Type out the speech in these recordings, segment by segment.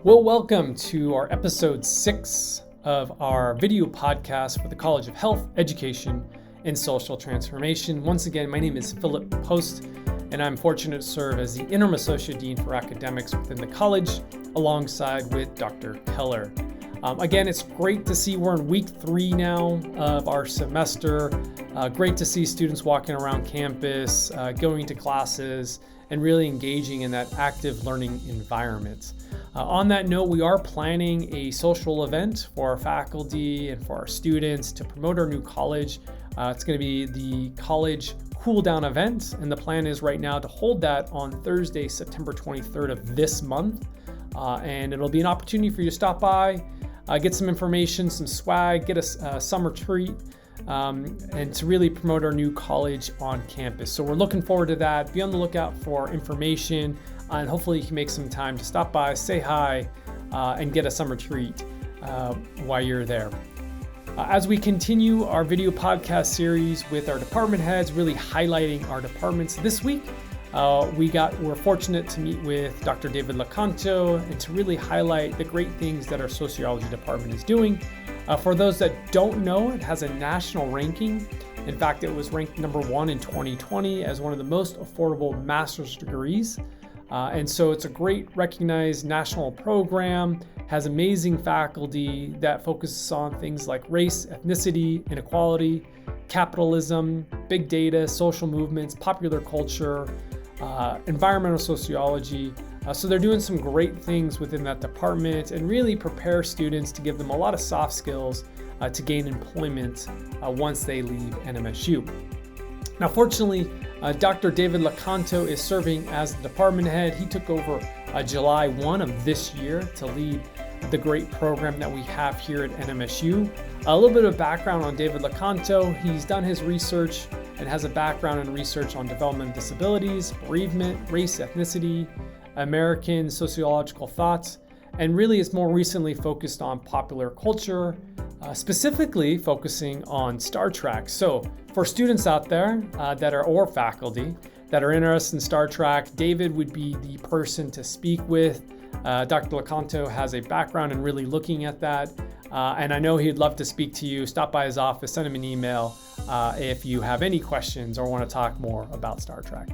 Well, welcome to our episode 6 of our video podcast for the College of Health, Education, and Social Transformation. Once again, my name is Philip Post, and I'm fortunate to serve as the Interim Associate Dean for Academics within the college, alongside with Dr. Keller. Again, it's great to see we're in week 3 now of our semester. Great to see students walking around campus, going to classes, and really engaging in that active learning environment. On that note, we are planning a social event for our faculty and for our students to promote our new college. It's going to be the college cool down event, and the plan is right now to hold that on Thursday, September 23rd of this month. And it'll be an opportunity for you to stop by, get some information, some swag, get a summer treat, and to really promote our new college on campus. So we're looking forward to that. Be on the lookout for information, and hopefully you can make some time to stop by, say hi, and get a summer treat while you're there. As we continue our video podcast series with our department heads, really highlighting our departments this week, we're fortunate to meet with Dr. David Loconto and to really highlight the great things that our sociology department is doing. For those that don't know, it has a national ranking. In fact, it was ranked number 1 in 2020 as one of the most affordable master's degrees. And so it's a great recognized national program, has amazing faculty that focuses on things like race, ethnicity, inequality, capitalism, big data, social movements, popular culture, environmental sociology. So they're doing some great things within that department and really prepare students to give them a lot of soft skills to gain employment once they leave NMSU. Now, fortunately, Dr. David Loconto is serving as the department head. He took over July 1 of this year to lead the great program that we have here at NMSU. A little bit of background on David Loconto. He's done his research and has a background in research on developmental disabilities, bereavement, race, ethnicity, American sociological thoughts, and really is more recently focused on popular culture, specifically focusing on Star Trek. So for students out there or faculty that are interested in Star Trek, David would be the person to speak with. Dr. Loconto has a background in really looking at that, and I know he'd love to speak to you. Stop by his office, send him an email if you have any questions or want to talk more about Star Trek.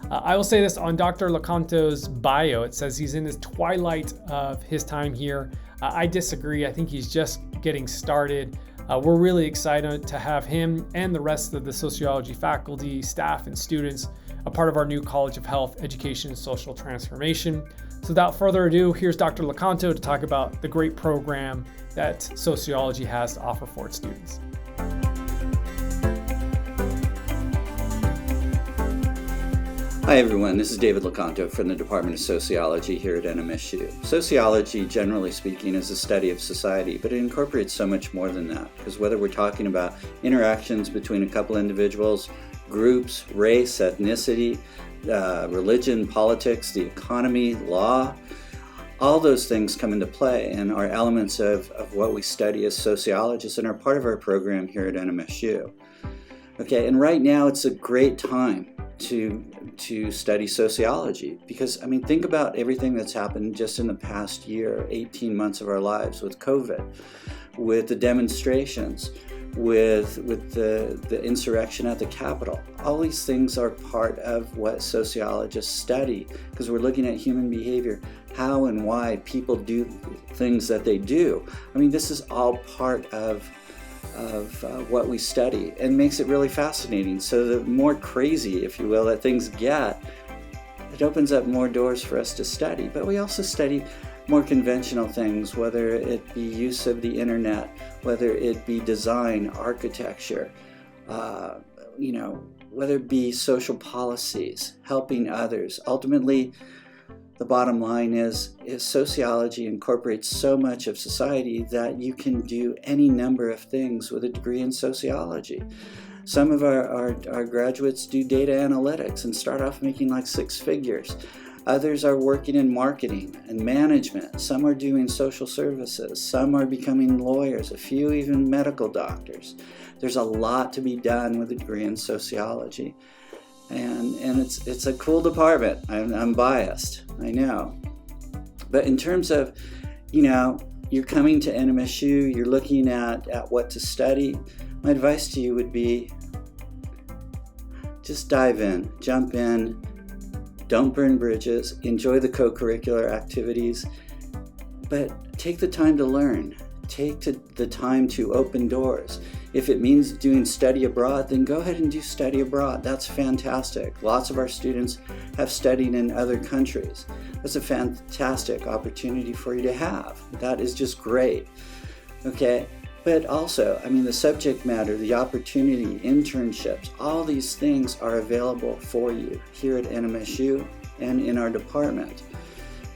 I will say this on Dr. Loconto's bio. It says he's in his twilight of his time here. I disagree. I think he's just getting started. We're really excited to have him and the rest of the sociology faculty, staff, and students a part of our new College of Health, Education, and Social Transformation. So without further ado, here's Dr. Loconto to talk about the great program that sociology has to offer for its students. Hi everyone, this is David Loconto from the Department of Sociology here at NMSU. Sociology, generally speaking, is a study of society, but it incorporates so much more than that, because whether we're talking about interactions between a couple individuals, groups, race, ethnicity, religion, politics, the economy, law, all those things come into play and are elements of what we study as sociologists and are part of our program here at NMSU. Okay, and right now it's a great time to study sociology because, think about everything that's happened just in the past year, 18 months of our lives with COVID, with the demonstrations, with the insurrection at the Capitol. All these things are part of what sociologists study because we're looking at human behavior, how and why people do things that they do. This is all part of what we study and makes it really fascinating. So the more crazy, if you will, that things get, it opens up more doors for us to study. But we also study more conventional things, whether it be use of the internet, whether it be design, architecture, whether it be social policies, helping others. Ultimately, the bottom line is sociology incorporates so much of society that you can do any number of things with a degree in sociology. Some of our graduates do data analytics and start off making like 6 figures. Others are working in marketing and management. Some are doing social services. Some are becoming lawyers, a few even medical doctors. There's a lot to be done with a degree in sociology. And it's a cool department. I'm biased, I know. But in terms of, you're coming to NMSU, you're looking at what to study, my advice to you would be just dive in, jump in, don't burn bridges, enjoy the co-curricular activities, but take the time to learn. Take the time to open doors. If it means doing study abroad, then go ahead and do study abroad. That's fantastic. Lots of our students have studied in other countries. That's a fantastic opportunity for you to have. That is just great. Okay, but also, the subject matter, the opportunity, internships, all these things are available for you here at NMSU and in our department.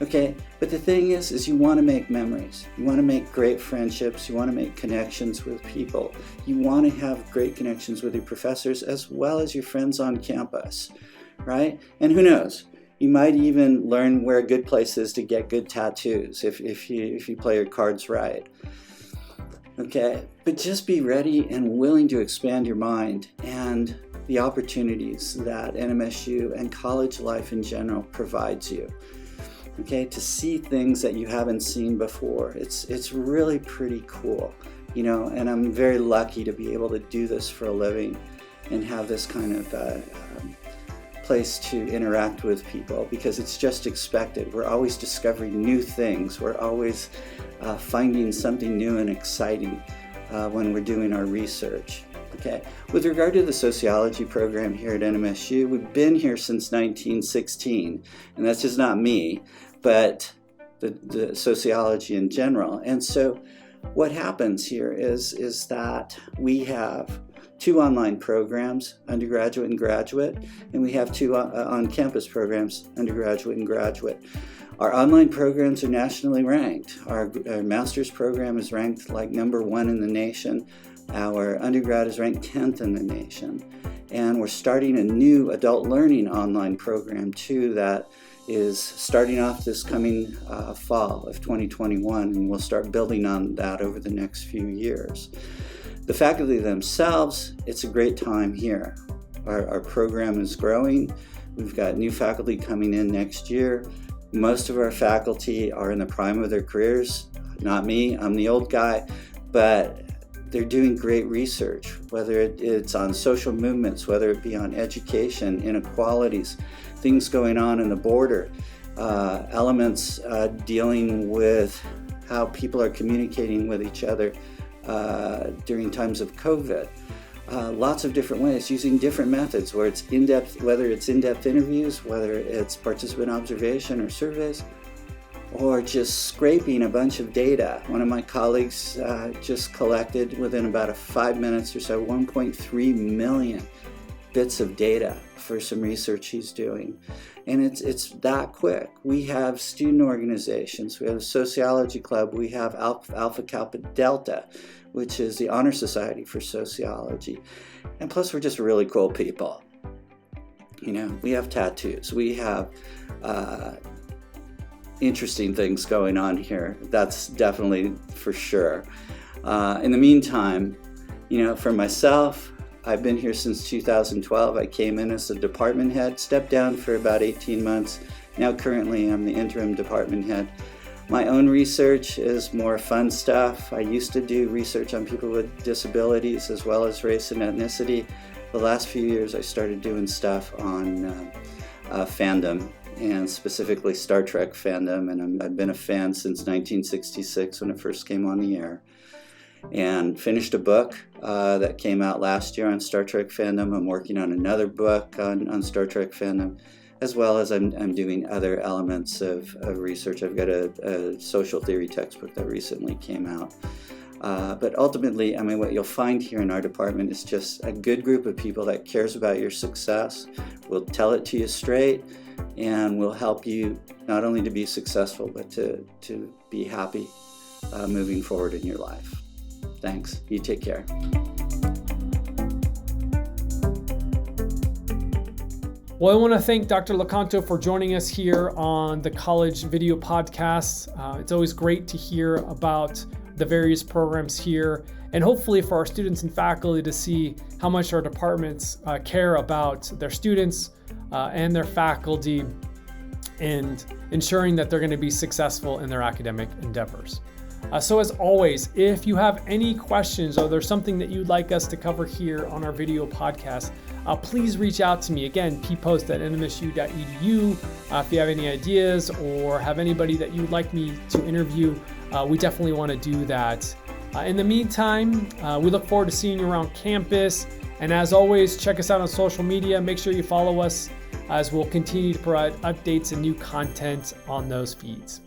Okay, but the thing is you want to make memories. You want to make great friendships. You want to make connections with people. You want to have great connections with your professors as well as your friends on campus, right? And who knows? You might even learn where a good place is to get good tattoos if you play your cards right. Okay, but just be ready and willing to expand your mind and the opportunities that NMSU and college life in general provides you. Okay, to see things that you haven't seen before. It's really pretty cool, and I'm very lucky to be able to do this for a living and have this kind of place to interact with people, because it's just expected. We're always discovering new things. We're always finding something new and exciting when we're doing our research. Okay. With regard to the sociology program here at NMSU, we've been here since 1916, and that's just not me, but the sociology in general. And so what happens here is that we have 2 online programs, undergraduate and graduate, and we have 2 on-campus programs, undergraduate and graduate. Our online programs are nationally ranked. Our master's program is ranked like number 1 in the nation. Our undergrad is ranked 10th in the nation. And we're starting a new adult learning online program too that is starting off this coming fall of 2021, and we'll start building on that over the next few years. The faculty themselves, it's a great time here. Our program is growing. We've got new faculty coming in next year. Most of our faculty are in the prime of their careers. Not me, I'm the old guy, but they're doing great research, whether it's on social movements, whether it be on education, inequalities, things going on in the border, elements dealing with how people are communicating with each other during times of COVID. Lots of different ways, using different methods, whether it's in-depth interviews, whether it's participant observation or surveys, or just scraping a bunch of data. One of my colleagues just collected, within about 5 minutes or so, 1.3 million bits of data for some research he's doing. And it's that quick. We have student organizations, we have a sociology club, we have Alpha Kappa Delta, which is the honor society for sociology. And plus we're just really cool people. We have tattoos, we have interesting things going on here. That's definitely for sure. In the meantime, for myself, I've been here since 2012. I came in as a department head, stepped down for about 18 months. Now currently I'm the interim department head. My own research is more fun stuff. I used to do research on people with disabilities as well as race and ethnicity. The last few years I started doing stuff on fandom, and specifically Star Trek fandom, and I've been a fan since 1966 when it first came on the air. And finished a book that came out last year on Star Trek fandom. I'm working on another book on Star Trek fandom, as well as I'm doing other elements of research. I've got a social theory textbook that recently came out. But ultimately, what you'll find here in our department is just a good group of people that cares about your success, will tell it to you straight, and will help you not only to be successful, but to be happy moving forward in your life. Thanks. You take care. Well, I want to thank Dr. Loconto for joining us here on the College Video Podcast. It's always great to hear about the various programs here, and hopefully for our students and faculty to see how much our departments care about their students and their faculty, and ensuring that they're going to be successful in their academic endeavors. So as always, if you have any questions or there's something that you'd like us to cover here on our video podcast, please reach out to me. Again, ppost@nmsu.edu. If you have any ideas or have anybody that you'd like me to interview, we definitely want to do that. In the meantime, we look forward to seeing you around campus. And as always, check us out on social media. Make sure you follow us as we'll continue to provide updates and new content on those feeds.